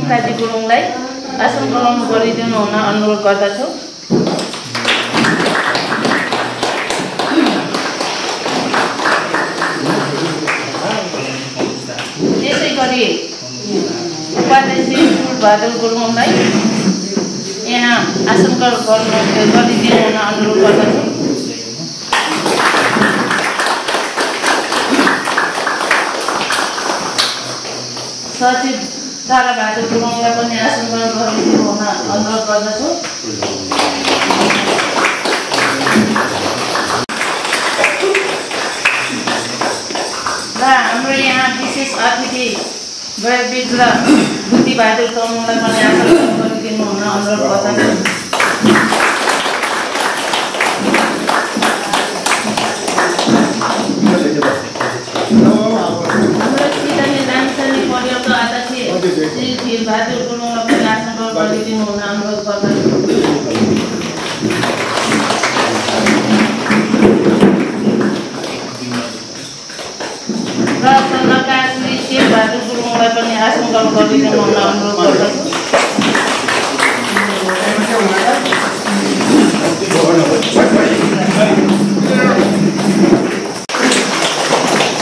काजी गुरुङलाई आसन ग्रहण गरिदिनु हुन अनुरोध गर्दछु। त्यसै गरी उपाध्यक्ष बहादुर गुरुङलाई यहाँ आसन ग्रहण गरिदिनु हुन अनुरोध गर्दछु। सचिव तारा बहादुर गुरुङलाई पनि आसन ग्रहण गरिदिनु हुन अनुरोध गर्दछु। र हाम्रो यहाँ विशेष अतिथि वयोवृद्ध र बुद्धि बहादुर तमुङलाई पनि आसन ग्रहण गरिदिनु हुन अनुरोध गर्दछु। हाम्रो सिधनी लामसानी परिवारको अध्यक्ष श्री धीर बहादुर गुरुङलाई पनि आसन ग्रहण गरिदिनु हुन अनुरोध गर्दछु। र सल्लाहकार श्री शेर बहादुर गुरुङलाई पनि आसन ग्रहण गरिदिनु हुन अनुरोध गर्दछु।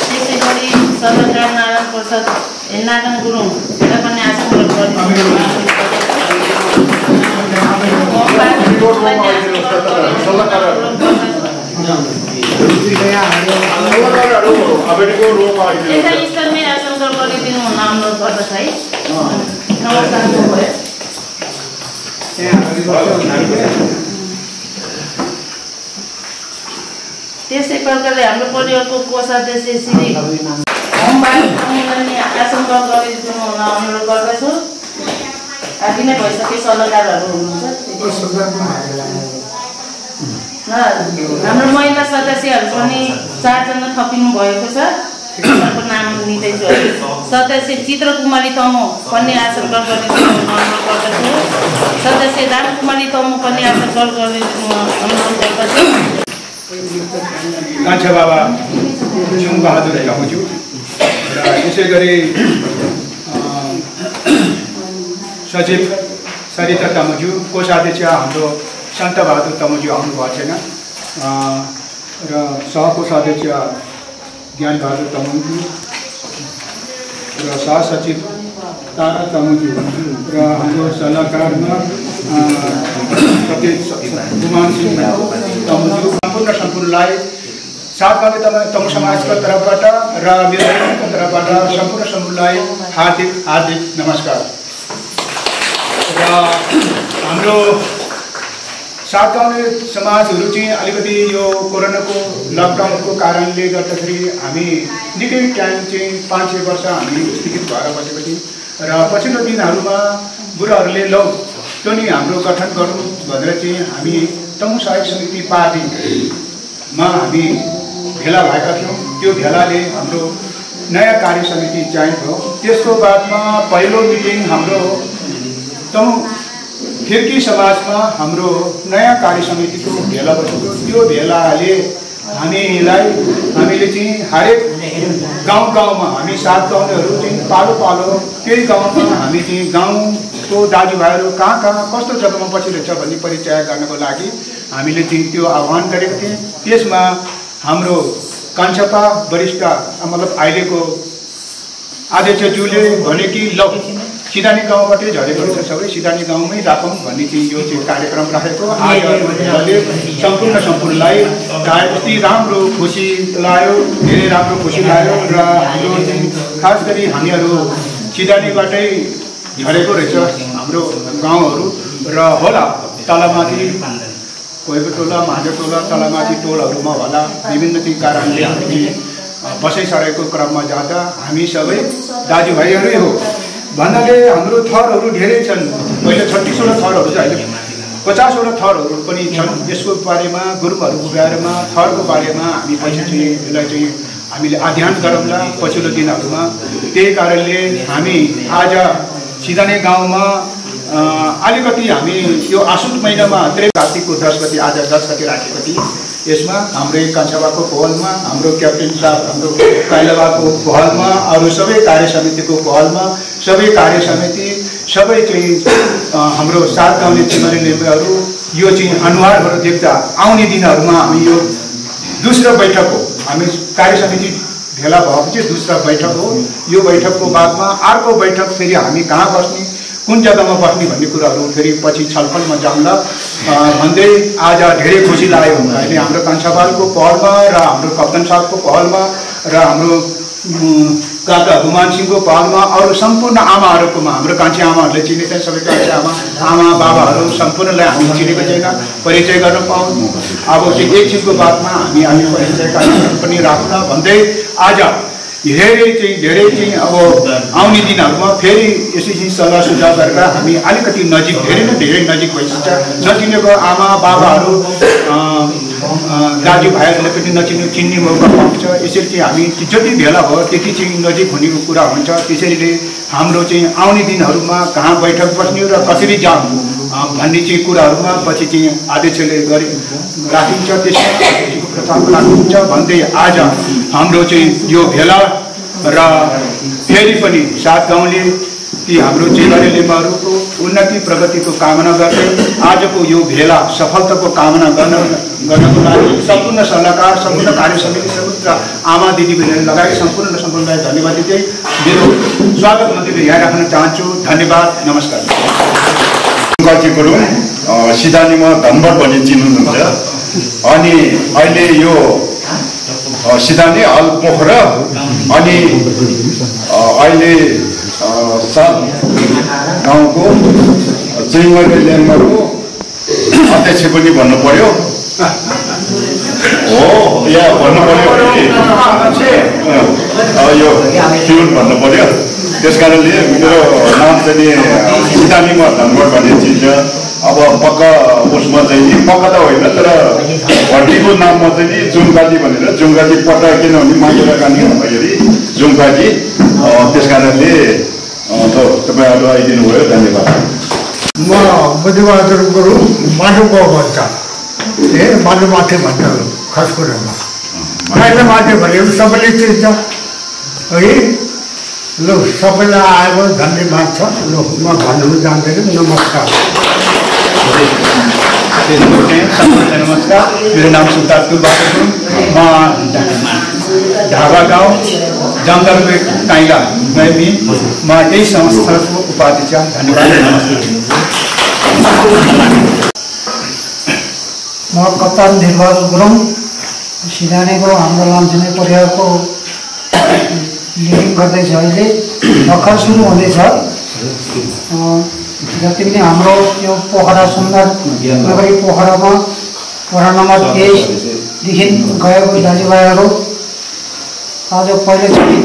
त्यसै गरी सल्लाहकार नारायण प्रसाद नारायण गुरुङलाई पनि आसन ग्रहण गरिदिनु हुन यसै स्तरमै आसन ग्रहण गरिदिनु हुन अनुरोध गर्दछ है। त्यसै प्रकारले हाम्रो परिवारको कोषाध्यक्ष श्री ओमबहादुर तमुङलाई आसन ग्रहण गरिदिनु हुन अनुरोध गर्दछु। आदि नै भइसके सल्लाहकारहरू हुनुहुन्छ। हाम्रो महिला सदस्यहरू पनि 4 जना थपिनु भएको छ। उहाँको नाम लिँदैछु। सदस्य चित्रकुमारी तमु पनि आसन ग्रहण गरिदिनु हुन अनुरोध गर्दछु। सदस्य रामकुमारी तमु पनि आसन ग्रहण गरिदिनु अनुरोध गर्दछु। कान्छा बाबा जुङ बहादुर तमुज्यू र यसै गरी सचिव सरिता तमुज्यू, कोषाध्यक्ष हाम्रो शान्त बहादुर तमुज्यू आउनुभएको छैन र सहकोषाध्यक्ष ज्ञान बहादुर तमुज्यू र सहसचिव तारा तमुज्यू र हाम्रो सल्लाहकारमा गुमान सिंह तमुज्यू सम्पूर्णलाई साथगाउँले तमु समाजको तर्फबाट र मेरो तर्फबाट सम्पूर्ण समूहलाई हार्दिक नमस्कार। र हाम्रो साथगाउँले समाजहरू चाहिँ अलिकति यो कोरोनाको लकडाउनको कारणले गर्दाखेरि हामी निकै टाइम चाहिँ 5-6 वर्ष हामी स्थगित भएर बसेपछि र पछिल्लो दिनहरूमा बुढाहरूले लौ त्यो नि हाम्रो गठन गरौँ भनेर चाहिँ हामी तमु सहयोग समिति पार्टीमा हामी भेला भएका थियौँ। त्यो भेलाले हाम्रो नयाँ कार्य समिति चयन भयो। त्यसको बादमा पहिलो मिटिङ हाम्रो तमु फिर्की समाजमा हाम्रो नयाँ कार्य समितिको भेला बसेको। त्यो भेलाले हामीले चाहिँ हरेक गाउँमा हामी 7 गाउँलेहरू चाहिँ पालो त्यही गाउँमा हामी चाहिँ गाउँको दाजुभाइहरू कहाँ कस्तो जग्गामा बसिरहेछ भन्ने परिचय गर्नको लागि हामीले चाहिँ त्यो आह्वान गरेको थियौँ। त्यसमा हाम्रो कान्छपा वरिष्ठ मतलब अहिलेको अध्यक्षज्यूले भने कि ल सिधानी गाउँबाटै झरेको रहेछ, सबै सिधानी गाउँमै राखौँ भन्ने चाहिँ यो चाहिँ कार्यक्रम राखेको। आज सम्पूर्णलाई यति राम्रो खुसी लाग्यो, धेरै राम्रो खुसी लाग्यो र हाम्रो खास गरी हामीहरू सिधानीबाटै झरेको रहेछ हाम्रो गाउँहरू र होला तलमाथि कोहीको टोला माझो टोला तलमाथि टोलहरूमा होला विभिन्न चाहिँ कारणले हामी बसाइ सरेको क्रममा जाँदा हामी सबै दाजुभाइहरू हो भन्नाले हाम्रो थरहरू धेरै छन्। पहिले 36वटा थरहरू छ, अहिले 50वटा थरहरू पनि छन्। यसको बारेमा गुरुङहरूको बारेमा थरको बारेमा हामी पछि चाहिँ यसलाई चाहिँ हामीले अध्ययन गरौँला पछिल्लो दिनहरूमा। त्यही कारणले हामी आज सिधानी गाउँमा अलिकति हामी यो आश्विन महिनामा कार्तिकको 10 गति आज 10 गति राखेको थियौँ। यसमा हाम्रो कान्छाबाको पहलमा हाम्रो क्याप्टेन साहब हाम्रो काइलाबाको पहलमा अरू सबै कार्य समितिको पहलमा सबै कार्य समिति सबै चाहिँ हाम्रो 7 गाउँले चिमरे लेम्बेहरू यो चाहिँ अनुहारहरू देख्दा आउने दिनहरूमा हामी यो दोस्रो बैठक हो। हामी कार्य समिति भेला भएपछि दोस्रो बैठक हो। यो बैठकको बादमा अर्को बैठक फेरि हामी कहाँ बस्ने, कुन जग्गामा बस्ने भन्ने कुराहरू फेरि पछि छलफलमा जाउँला भन्दै आज धेरै खुसी लाग्यो। अहिले हाम्रो कन्सापालको पहलमा र हाम्रो कप्तान साहबको पहलमा र हाम्रो काका गुमान सिंहको पहलमा अरू सम्पूर्ण आमाहरूकोमा हाम्रो कान्छी आमाहरूले चिनेका सबै कान्छी आमा बाबाहरू सम्पूर्णलाई हामी चिनेको छैन, परिचय गर्न पाउँ। अब चाहिँ एकछिनको बादमा हामी परिचय कार्यक्रम पनि राख्ला भन्दै आज धेरै चाहिँ अब आउने दिनहरूमा फेरि यसरी चाहिँ सल्लाह सुझाव गरेर हामी अलिकति नजिक धेरै नजिक भइसक्छ। नचिनेको आमा बाबाहरू दाजुभाइहरूले पनि चिन्ने मौका पाउँछ। यसरी चाहिँ हामी जति भेला भयो त्यति चाहिँ नजिक हुने कुरा हुन्छ। त्यसरी हाम्रो चाहिँ आउने दिनहरूमा कहाँ बैठक बस्ने र कसरी जाऊँ भन्ने चाहिँ कुराहरूमा पछि चाहिँ अध्यक्षले राखिन्छ, त्यसमा प्रस्ताव राखिन्छ भन्दै आज हाम्रो चाहिँ यो भेला र फेरि पनि 7 गाउँले ती हाम्रो चिमरे लेम्बाहरूको उन्नति प्रगतिको कामना गर्दै आजको यो भेला सफलताको कामना गर्नको लागि सम्पूर्ण सल्लाहकार, सम्पूर्ण कार्य समिति, सम्पूर्ण आमा दिदीबहिनीहरू लगायत सम्पूर्णलाई धन्यवाद दिँदै मेरो स्वागत मन्त्रीले यहाँ राख्न चाहन्छु। धन्यवाद, नमस्कार। गुरुङ सिधानीमा धनबर भनी चिन्नुहुन्छ। अनि अहिले यो सिधानी हल पोखरा अनि अहिले 7 गाउँको चिमरे लेम्बाको अध्यक्ष पनि भन्नु पर्यो हो, या भन्नु पर्यो यो ट्युन भन्नु पर्यो। त्यस कारणले मेरो नाम चाहिँ सिधानीमा धनबर भन्ने चिन्छ। अब पक्का उसमा चाहिँ पक्का त होइन, तर भट्टीको नाममा चाहिँ जुम्काजी भनेर जुम्काजी पट्टा किनभने मागेर कानी हुँदाखेरि जुम्काजी। त्यस कारणले तपाईँहरू आइदिनु भयो, धन्यवाद। म बुद्धिबहादुर गुरुङ माधुको भन्छ माधुमाथि भन्छ खास कुरामा अहिले माथि भने सबैले चिन्छ है। ल सबैलाई आएको धन्यवाद छ। ल म भन्नु जान्दैन। नमस्कार। नमस्कार, मेरो नाम सुल्तान बहादुर, म ढाबा गाउँ जङ्गलको काइला म यही संस्थाको उपाध्यक्ष। धन्यवाद, नमस्ते। म कप्तान धीरबहादुर गुरुङ सिधानीको हाम्रो लामछिने परिवारको लिडिङ गर्दैछ। अहिले भर्खर सुरु हुँदैछ। जति पनि हाम्रो यो पोखरा सुन्दर नगरी पोखरामा वडा नम्बर 23देखि गएको दाजुभाइहरू आज पहिलोचोटि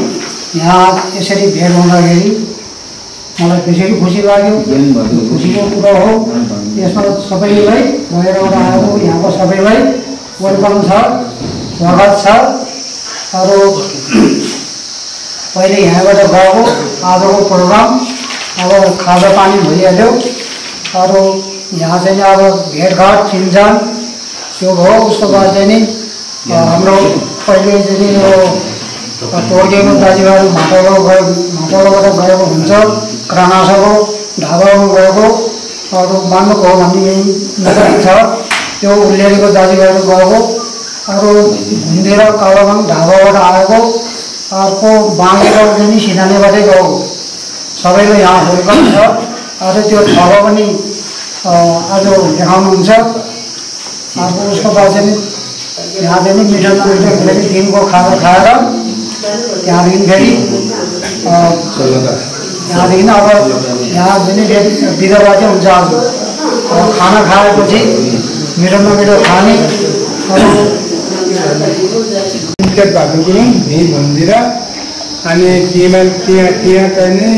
यहाँ यसरी भेट हुँदाखेरि मलाई त्यसरी खुसी लाग्यो। खुसीको कुरा हो। यसमा सबैलाई बाहिरबाट आएको यहाँको सबैलाई वेलकम छ, स्वागत छ। अरू पहिले यहाँबाट गएको आजको प्रोग्राम अब खाजा पानी भइहाल्यो। अरू यहाँ चाहिँ अब भेटघाट चिनजान त्यो भयो। उसको बाद चाहिँ नि हाम्रो पहिले चाहिँ यो टोलिएको दाजुभाइहरू माटोबाट गएको हुन्छ, क्रानासको ढाबामा गएको। अरू मान्नुको हो भने यही नजिक छ त्यो उल्लेखेको दाजुभाइहरू गएको। अरू घुम्देर कालोबाङ ढाबाबाट आएको, अर्को बाँगेर पनि सिधानीबाटै गएको। सबैको यहाँ वेलकम छ। अरू त्यो ढाबा पनि आज देखाउनुहुन्छ। अर्को उसको बाद चाहिँ यहाँ चाहिँ मिठो फेरि दिनको खाजा खाएर त्यहाँदेखि फेरि त्यहाँदेखि अब यहाँ पनि बिदाबाद चाहिँ हुन्छ। आज खाना खाएपछि मिठो नमिठो खाने। बहादुर गुरुङ यही मन्दिर अनि त्यहाँ चाहिँ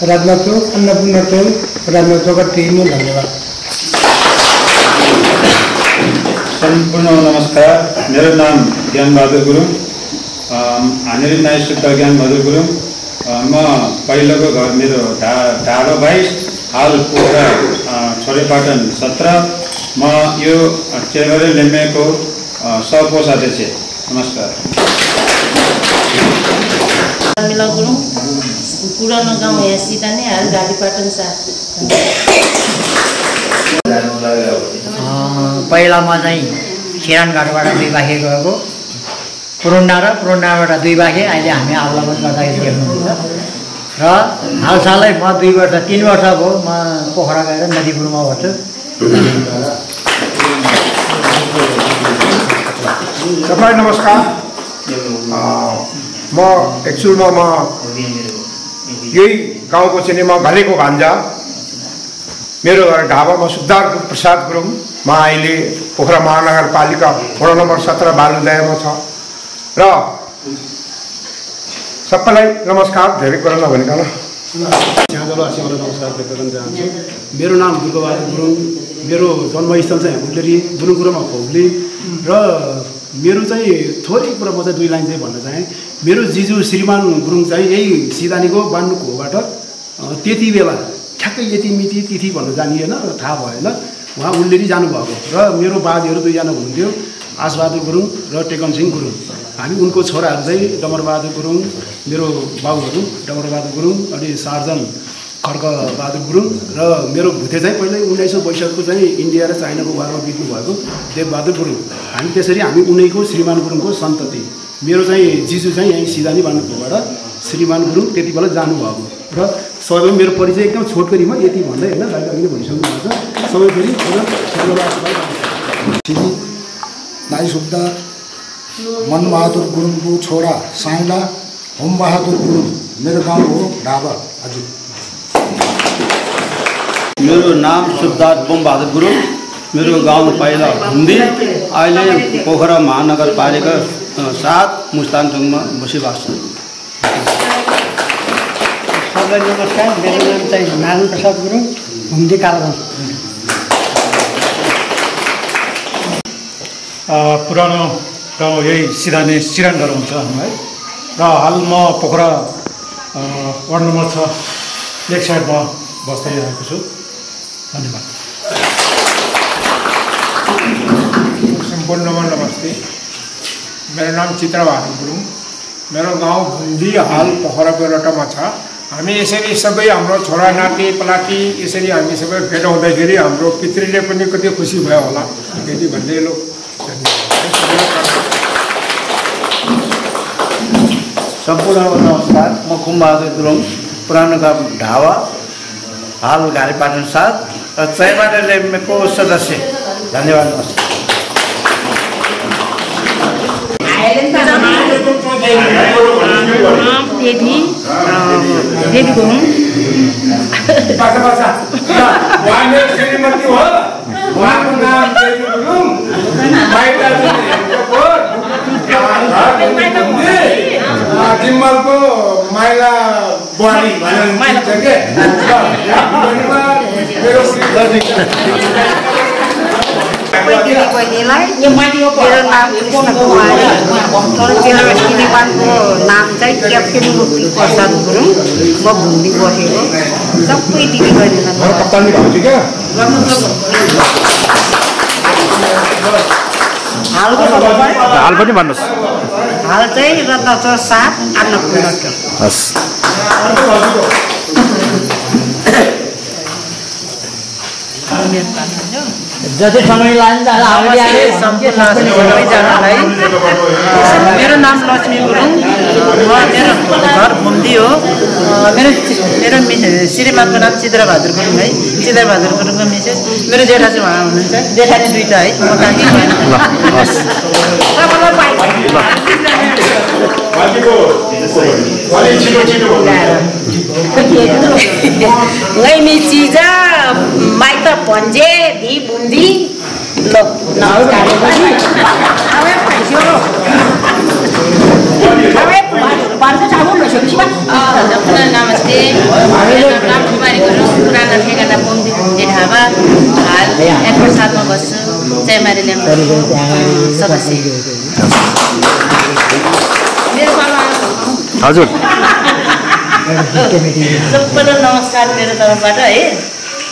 राजनाथ चौक अन्नपूर्ण चौक राजनाथ चौक टिम। धन्यवाद। सम्पूर्ण नमस्कार। मेरो नाम ज्ञानबहादुर गुरुङ, हामीहरू नायक ज्ञानबहादुर गुरुङ। म पहिलोको घर मेरो ढाबा 22 हाल पोखरा छोरेपाटन 17। म यो चिमरे लेम्बाको सहकोषाध्यक्ष। नमस्कार। मिला गुरुङ पुरानो गाउँ यहाँ सिधानी हाल गालीपाटन साथ। पहिला म चाहिँ सिरानघाटबाट 2 बाखे गएको पुरुन्डा र पुरुन्डाबाट 2 बाखे अहिले हामी आउलामा गर्दाखेरि देख्नुहुन्छ र हालसालै म 3 वर्ष भयो म पोखरा गएर नदीपुरमा बस्छु। तपाईँ नमस्कार। म एक्चुअलमा यही गाउँको चाहिँ म घलेको भान्जा। मेरो घर ढाबामा सुधार प्रसाद गुरुङ। म अहिले पोखरा महानगरपालिका वडा नम्बर 17 बालुदायमा छ र सबैलाई नमस्कार। धेरै कुरा नभनिकन छ्याजलोवासीहरूलाई नमस्कार व्यक्त गर्न चाहन्छु। मेरो नाम दुर्गाबहादुर गुरुङ। मेरो जन्मस्थल चाहिँ हुल्लेरी बुनुकुरोमा हुग्ली र मेरो चाहिँ थोरै कुरा म चाहिँ 2 लाइन चाहिँ भन्न चाहेँ। मेरो जिजु श्रीमान गुरुङ चाहिँ यही सिधानीको बान्नुको होबाट त्यति बेला ठ्याक्कै यति मिति तिथि भन्न जानिएन र थाहा भएन। उहाँ उल्लेरी जानुभएको र मेरो बाजेहरू 2 जना हुनुहुन्थ्यो, आशबहादुर गुरुङ र टेकन सिंह गुरुङ। हामी उनको छोराहरू चाहिँ डमरबहादुर गुरुङ, मेरो बाबुहरू डमरबहादुर गुरुङ अनि सार्जन खड्कबहादुर गुरुङ र मेरो भुते चाहिँ पहिल्यै 1962 चाहिँ इन्डिया र चाइनाको वारमा बित्नु भएको देवबहादुर गुरुङ। हामी उनैको श्रीमान गुरुङको सन्तति। मेरो चाहिँ जिजु चाहिँ यहीँ सिधानी बान्नुकोबाट श्रीमान गुरुङ त्यति बेला जानुभएको र सबै मेरो परिचय एकदम छोटकरीमा यति भन्दै होइन दाइले भनिसक्नु भएको छ। सबै फेरि नाई सुब्दार मनबहादुर गुरुङको छोरा साइला होमबहादुर गुरुङ। मेरो गाउँ हो ढाबा। हजुर मेरो नाम सुब्दार बमबहादुर गुरुङ। मेरो गाउँ पहिला हुन्दी, अहिले पोखरा महानगरपालिका 7 मुस्ताङमा बसिबास छ। सबैलाई नमस्कार। मेरो नाम चाहिँ नारायण प्रसाद गुरुङ, हुम्दी कालगञ्ज। पुरानो गाउँ यही सिधानी सिरानघर हुन्छ है र हाल म पोखरा वार्ड नम्बर 6 लेक साइडमा बस्दै आएको छु। धन्यवाद। सम्पूर्णमा नमस्ते। मेरो नाम चित्रबहादुर गुरुङ। मेरो गाउँ भुन्दी हाल पोखराको रटमा छ। हामी यसरी सबै हाम्रो छोरा नाति पलाती यसरी हामी सबै भेट हुँदाखेरि हाम्रो पितृले पनि कति खुसी भयो होला यदि भन्दै लो। सम्पूर्णमा नमस्कार। म कुमबहादुर गुरुङ, पुरानो गाउँ ढावा, हाल गालीपाटन 7 र चैमारे लेम्मेको सदस्य। धन्यवाद। देवी गुरुङ। श्रीमती हो उहाँको नाम देवी गुरुङ। जिम्मलको माइला बुहारी भनिन्छ के बहिनीलाई। मेरो नाम कृष्ण कुमारी। श्रीमानको नाम चाहिँ क्याप्टेन मुक्ति प्रसाद गुरुङ। म भुन्दी बसेको। सबै दिदी बहिनीलाई हाल पनि भन्नुहोस्। हाल चाहिँ रत्नचर 7 अन्नपूर्ण। हस्। जति समय लाग्छ सबैजनालाई। मेरो नाम लक्ष्मी गुरुङ। मेरो घर भुन्दी हो। मेरो श्रीमानको नाम चित्रबहादुर गुरुङ है। चित्रबहादुर गुरुङको मिसेस मेरो जेठा चाहिँ उहाँ हुनुहुन्छ। जेठानी 2टा है। म काकी भएन। ngaymi chija maita ponje di bundi lo namaskar नमस्ते। मेरो नाम कुमारी गुरुङ, पुरानो ठेगाना बुन्दी भुन्दी ढाबा, हाल 1 मा बस्छु, चैमारे लेम्मेको सदस्य। हजुर सबैलाई नमस्कार मेरो तर्फबाट है।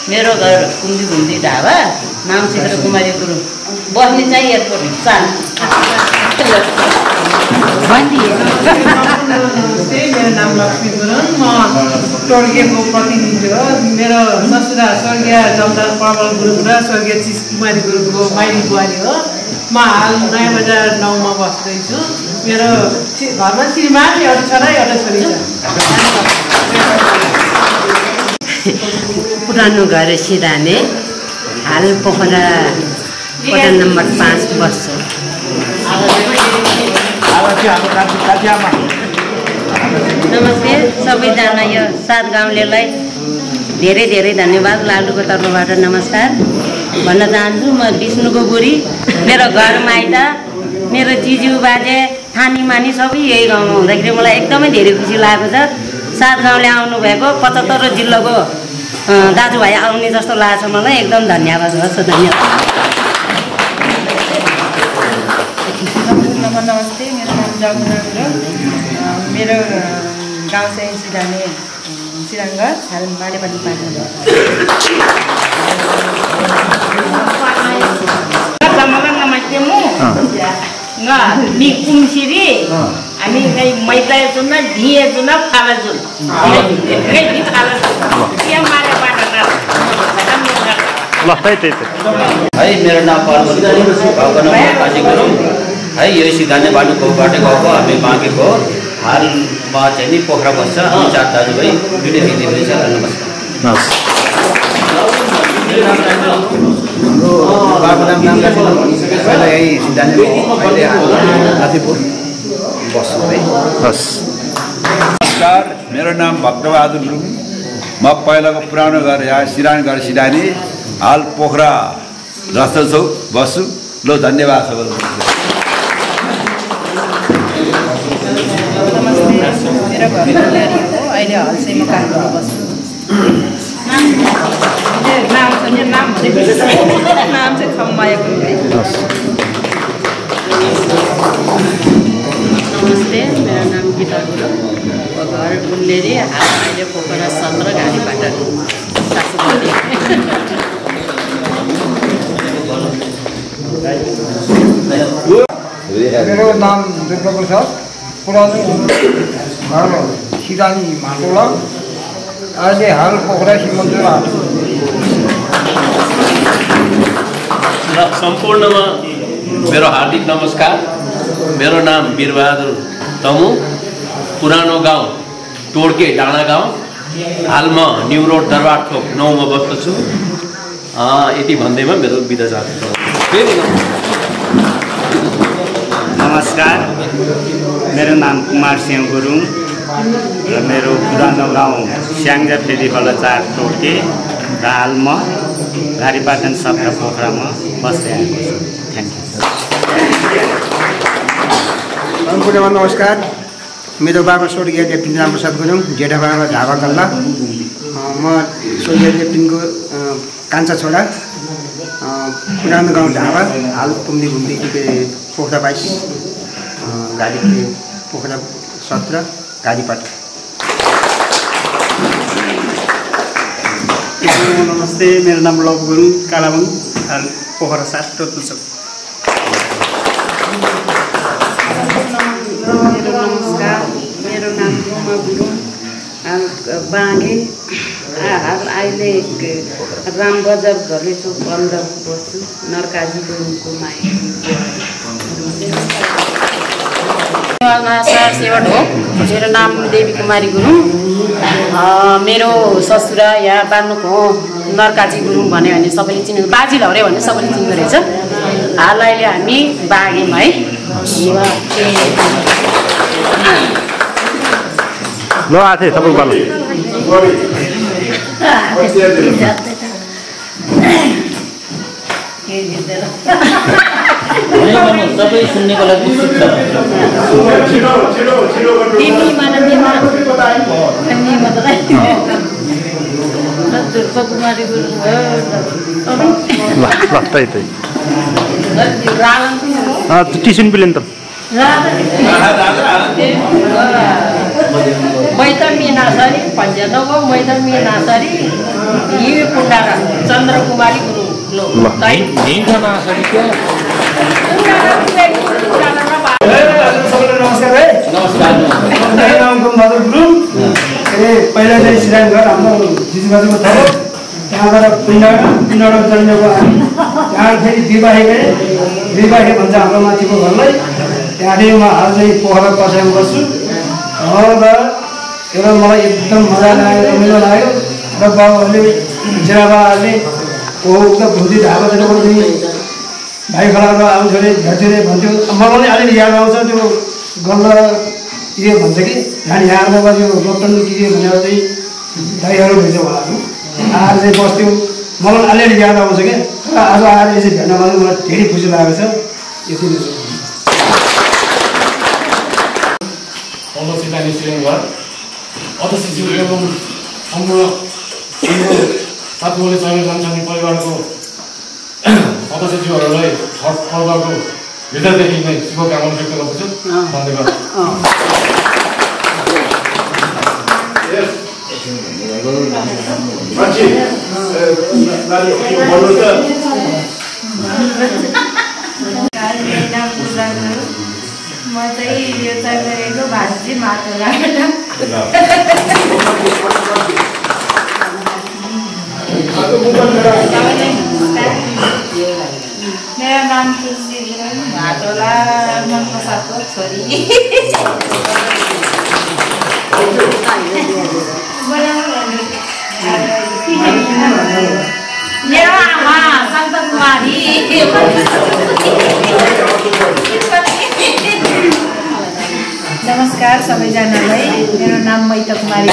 मेरो घर बुन्दी भुन्दी ढाबा, नाम चित्र कुमारी गुरुङ, बस्ने चाहिँ एयरपोर्ट 4। मेरो नाम लक्ष्मी गुरुङ, म टोड्केको प्रतिनिधि हो। मेरो ससुरा स्वर्गीय जमदार प्रबल गुरुङ र स्वर्गीय चिज कुमारी गुरुङको माइली बुहारी हो। म हाल नयाँ बजार 9 मा बस्दैछु। मेरो घरमा श्रीमान, एउटा छोरा एउटा छोरी छ। पुरानो घर सिराने, हाल पोखरा वडा नम्बर 5 बस्छु। नमस्ते सबैजना, यो 7 गाउँलेलाई धेरै धेरै धन्यवाद। लालुको तर्फबाट नमस्कार भन्न चाहन्छु। म विष्णुको बुढी, मेरो घर माइत, मेरो जिजु बाजे थानी मानी सबै यही गाउँमा हुँदाखेरि मलाई एकदमै धेरै खुसी लागेको छ। 7 गाउँले आउनुभएको 75 जिल्लाको दाजुभाइ आउने जस्तो लाग्छ मलाई। एकदम धन्यवाद होस्। धन्यवाद। नमस्ते, मेरो नाम जमुना गुरुङ, मेरो गाउँ चाहिँ सिराने सिराङ्गर, हाल माडेपाटी पार्नु। नमस्ते, म नि कुमसिरी हामी मैदाय जुन ढिए जुन फाला जुन है। मेरो नाम पार्वती गुरुङ है। यो सिधाने बाटो गाउँबाट गएको हामी बाँकेको। हालमा चाहिँ नि पोखरा बस्छ। हामी 4 दाजुभाइ, 2 दिदी पनि छ। नमस्कार। पहिला यही सिद्धान्त गाजीपुर बस्छु है। नमस्कार, मेरो नाम भक्तबहादुर गुरुङ, म पहिलाको पुरानो घर यहाँ सिरान घर सिरानी, हाल पोखरा रस्ता चौक बस्छु। ल धन्यवाद सबैलाई। नमस्ते, मेरो घर फुलेरी हो, अहिले हाल चाहिँ म काठमाडौँ बस्छु। नाम चाहिँ खम्माया गुरुङ है। नमस्ते, मेरो नाम गीता गुरुङ, घर फुलेरी, हाल अहिले पोखरा 17 गाडीबाट सासुबारी। मेरो नाम दुर्गाप्रसाद, पुरानो घर सिरानी माटोला, अहिले हाल पोखरा सिमन्जुरा। र सम्पूर्णमा मेरो हार्दिक नमस्कार। मेरो नाम वीरबहादुर तमु, पुरानो गाउँ टोड्के डाँडा गाउँ, हाल म न्यू रोड दरबार थोक 9 मा बस्दछु। यति भन्दैमा मेरो बिदा जान्छ। नमस्कार, मेरो नाम कुमार सिंह गुरुङ र मेरो पुरानो गाउँ स्याङ्जा फेदीखोला 4 टोड्के र हाल म घारीपाटन 17 पोखरामा बस्दै आएको छु। Thank you. सम्पूर्णमा नमस्कार, मेरो बाबा स्वर्गीय लेफ्टिन रामप्रसाद गुरुङ, जेठा बाबा ढाबा गल्ला। म स्वर्गीय लेफ्टिनको कान्छा छोरा, पुरानो गाउँ ढाबा, हाल पुम्दी घुम्दी पोखरा 22, गाडी पोखरा 17 गाडीपाट। नमस्ते, मेरो नाम लव गुरुङ, कालाबुङ, हाल पोखरा 7 टोटलचोक। नमस्कार, मेरो नाम रुमा गुरुङ, हाल बाँगे, हाल अहिले रामबजार घरले चोक 15 बस्छु। नरकाजी गुरुङको माइत। सेवट हो। मेरो नाम देवी कुमारी गुरुङ, मेरो ससुरा यहाँ बान्नुको हो नरकाजी गुरुङ भन्यो भने सबैले चिन्नु, बाजी लौरे भने सबैले चिन्नु रहेछ। हाल अहिले हामी बागेमा है। ल आथे सबैको पालो। सबै सुन्नेको लागि उत्सुक छ। कुमारी गुरुङ टिसुन पिलेन त मैथन मीनासरी पञ्चानब्बे मैथन मीनासरी यी कुण्डारा चन्द्र कुमारी गुरुङ। सबैलाई नमस्कार है। सिराङघर हाम्रो जिजुबाजुको थलो त्यहाँबाट पिण्डबाट जन्मेको हामी त्यहाँ फेरि दिवाही गएँ दिवाही भन्छ हाम्रो माथिको घरलाई त्यहाँदेखि म हाल चाहिँ पोखरा पछ्याउनु बस्छु र एउटा मलाई एकदम मजा लाग्यो रमाइलो लाग्यो र बाबुहरूले जिराबाहरूले उक्त भुजी ढाबातिर पनि भाइ खलाको आउँछ अरे भेट्थ्यो अरे भन्थ्यो मलाई पनि अलिअलि याद आउँछ त्यो गल्ल के भन्छ कि हामी यहाँ आउँदा त्यो लकडाउन के भनेर चाहिँ दाइहरू भेट्छ होला आएर चाहिँ बस्थ्यो मलाई अलिअलि याद आउँछ क्या तर आज आएर चाहिँ भेट्न मलाई धेरै खुसी लागेको छ यति नै सिकानी सिरङघर अध्यक्षज्यू एवं सम्पूर्ण साथीहरूले सहयोग जनसङ्घी परिवारको सदस्यज्यूहरूलाई छठ पर्वको हृदयदेखि नै शुभकामना व्यक्त गर्दछु धन्यवाद। म चाहिँ यो चौधरीको भान्जी माटोलाबाट मेरो नाम तुलसी भाटोला मनप्रसादको छोरी मेरो आमा सन्त कुमारी नमस्कार सबैजनालाई मेरो नाम मैता कुमारी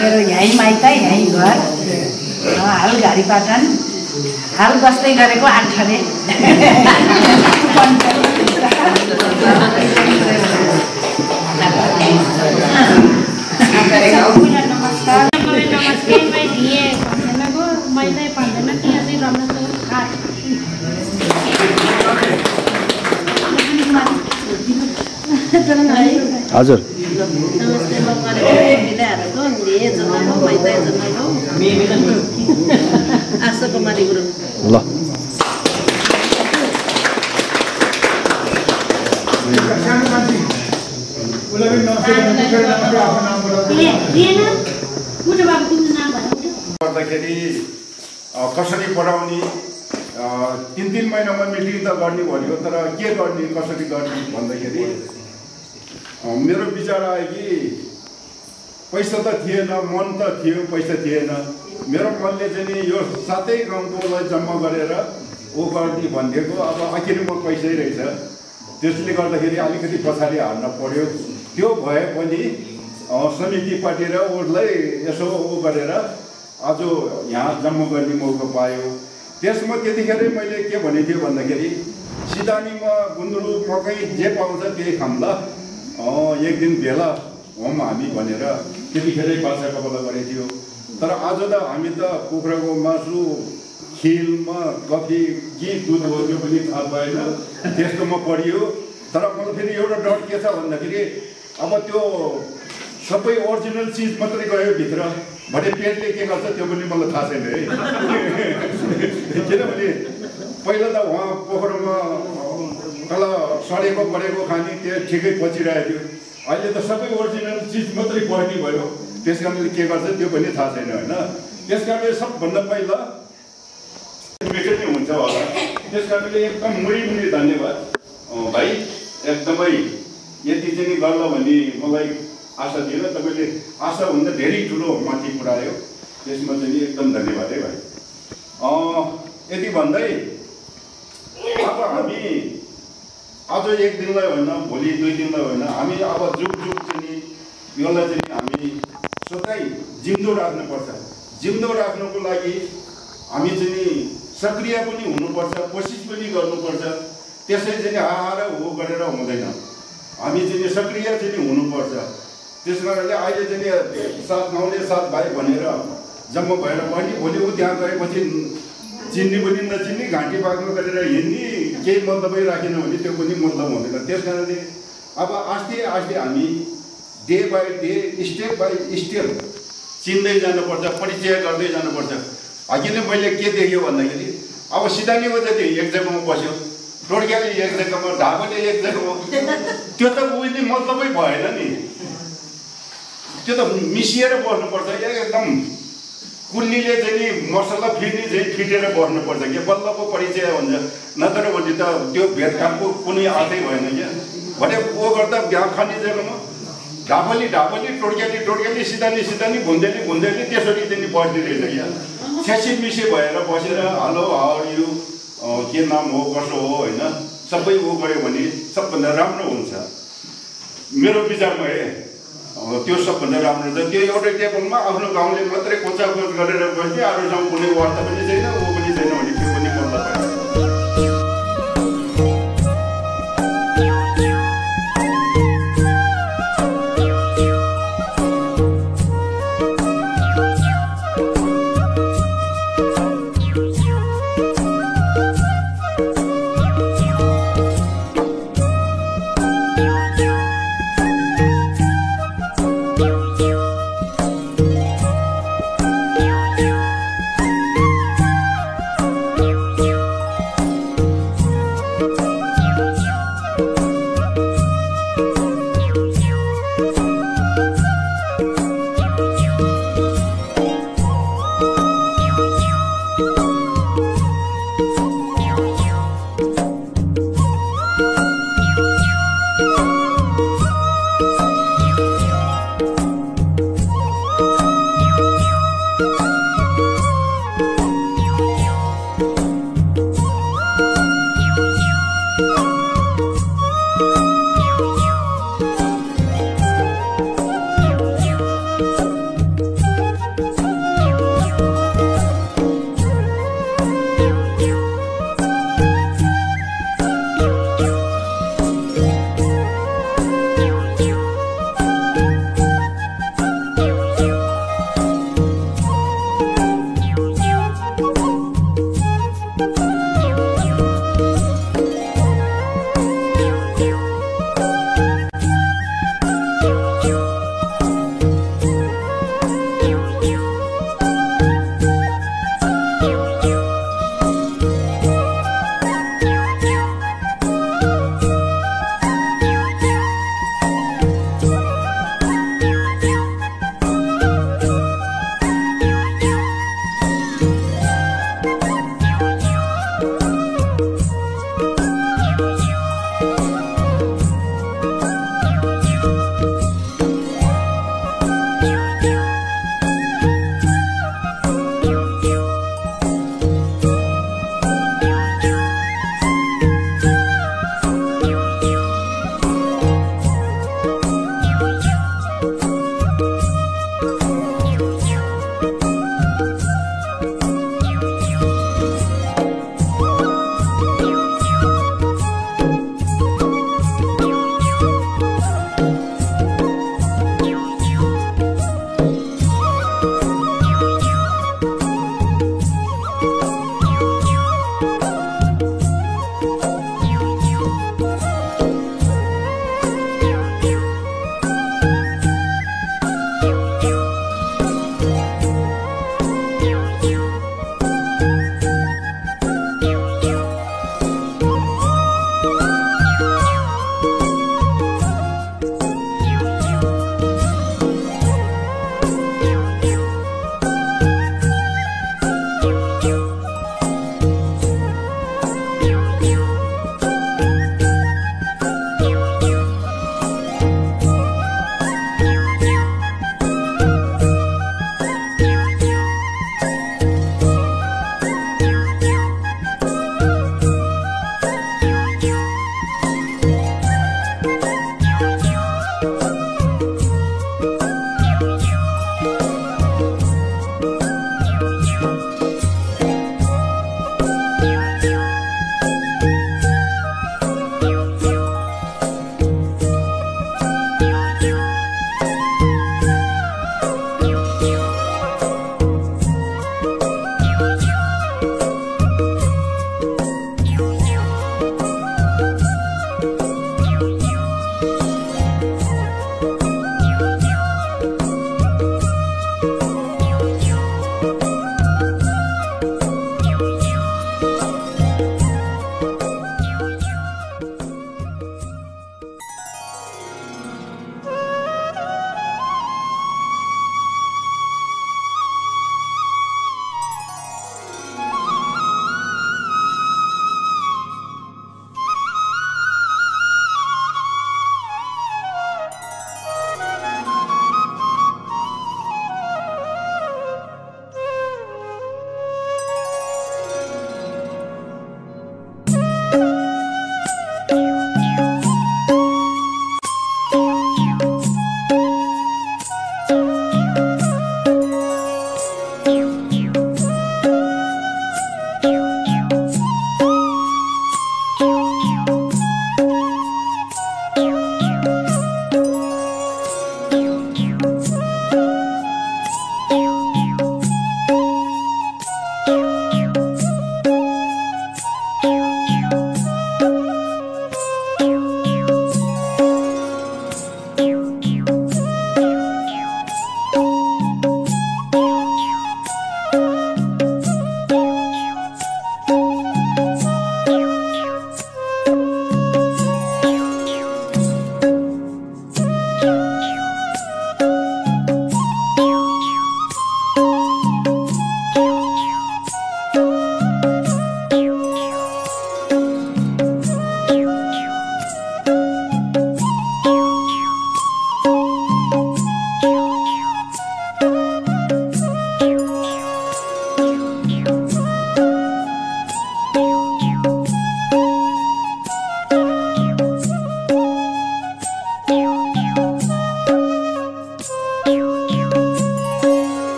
मेरो यहीँ माइत यहीँ घर हाल घारीपाटन हाल बस्दै गरेको आठरे नमस्कार हजुर नमस्ते म मिलाइहालेको जन्माएको मैदा जन्माएको आशा कुमारी गुरुङ ल गर्दाखेरि कसरी पढाउने 3 महिनामा मिटिङ त गर्ने भन्यो तर के गर्ने कसरी गर्ने भन्दाखेरि मेरो विचार आयो कि पैसा त थिएन मन त थियो पैसा थिएन मेरो मनले चाहिँ यो 7 गाउँकोलाई जम्मा गरेर ओ गर्ने भनिदिएको अब आखिरमा पैसै रहेछ त्यसले गर्दाखेरि अलिकति पछाडि हाल्न पर्यो त्यो भए पनि समिति पार्टी र उसलाई यसो ऊ गरेर आज यहाँ जम्मा गर्ने मौका पायो त्यसमा त्यतिखेरै मैले के भनेको थिएँ भन्दाखेरि सिदानीमा गुन्द्रुक मकै जे पाउँछ त्यही खाऊँ ल एक दिन भेला हौँ हामी भनेर त्यतिखेरै बाछा कपला गरेको थियो तर आज त हामी त कुखुराको मासु खिलमा कफी के दुध हो त्यो पनि थाहा भएन त्यस्तोमा पढियो तर मलाई फेरि एउटा डर के छ भन्दाखेरि अब त्यो सबै ओरिजिनल चिज मात्रै गयो भित्र भने पेटले के गर्छ त्यो पनि मलाई थाहा छैन है किनभने पहिला त उहाँ पोखरामा तल सडेको पढेको खाने त्यो ठिकै पचिरहेको थियो अहिले त सबै ओरिजिनल चिज मात्रै पढ्ने भयो त्यस कारणले के गर्छ त्यो पनि थाहा छैन होइन त्यस कारणले सबभन्दा पहिला नै हुन्छ होला त्यस कारणले एकदम मुरी धन्यवाद भाइ एकदमै यति चाहिँ गर्ला भन्ने मलाई आशा थिएन तपाईँले आशाभन्दा धेरै ठुलो माथि पुऱ्यायो त्यसमा चाहिँ एकदम धन्यवाद है भाइ यति भन्दै अब हामी आज एक दिनलाई होइन भोलि 2 दिनलाई होइन हामी अब जुग चाहिँ यसलाई चाहिँ हामी सधैँ जिउँदो राख्नुपर्छ जिउँदो राख्नुको लागि हामी चाहिँ सक्रिय पनि हुनुपर्छ कोसिस पनि गर्नुपर्छ त्यसै चाहिँ हाहार हो गरेर हुँदैन हामी चाहिँ सक्रिय चाहिँ हुनुपर्छ त्यस कारणले अहिले चाहिँ 7 गाउँले 7 भाइ भनेर जम्मा भएर पनि भोलि ऊ त्यहाँ गएपछि चिन्ने पनि नचिन्ने घाँटी पाक्नु गरेर हिँड्ने केही मतलबै राखेन भने त्यो पनि मतलब हुँदैन त्यस कारणले अब आस्ते आस्ते हामी day by day step by step चिन्दै जानुपर्छ परिचय गर्दै जानुपर्छ अघि नै मैले के देख्यो भन्दाखेरि अब सिदानीको जति एक जग्गामा बस्यो टोड्क्याले एक जग्गामा ढाबाले एक जग्गामा त्यो त उहिले मतलबै भएन नि त्यो त मिसिएर बस्नुपर्छ एकदम कुल्लीले चाहिँ नि मसला फिर्ने चाहिँ फिटेर बस्नुपर्छ कि बल्लको परिचय हुन्छ नत्र भने त त्यो भेदकामको कुनै आँटै भएन क्या भने ओ गर्दा बिहा खाने जग्गामा ढापली टोड्क्याली सिधानी भुन्देली त्यसरी चाहिँ बस्ने रहेछ क्या छ्यासी मिसे भएर बसेर हेलो हाउ आर यु के नाम हो कसो हो होइन सबै ऊ गऱ्यो भने सबभन्दा राम्रो हुन्छ मेरो विचारमा है त्यो सबभन्दा राम्रो छ त्यो एउटै टेबलमा आफ्नो गाउँले मात्रै कोचाकोच गरेर बस्ने अरू ठाउँ कुनै वार्ता पनि छैन ऊ पनि छैन भने त्यो पनि मतलब भएन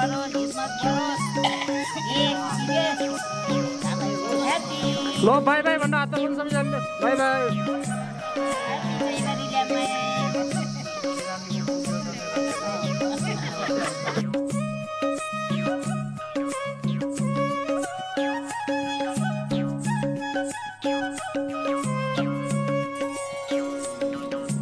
गरोस्, हिम्मत बढोस्, एक सिरियस लो बाई बाई भन्नु हात पनि सबैजनाले बाई बाई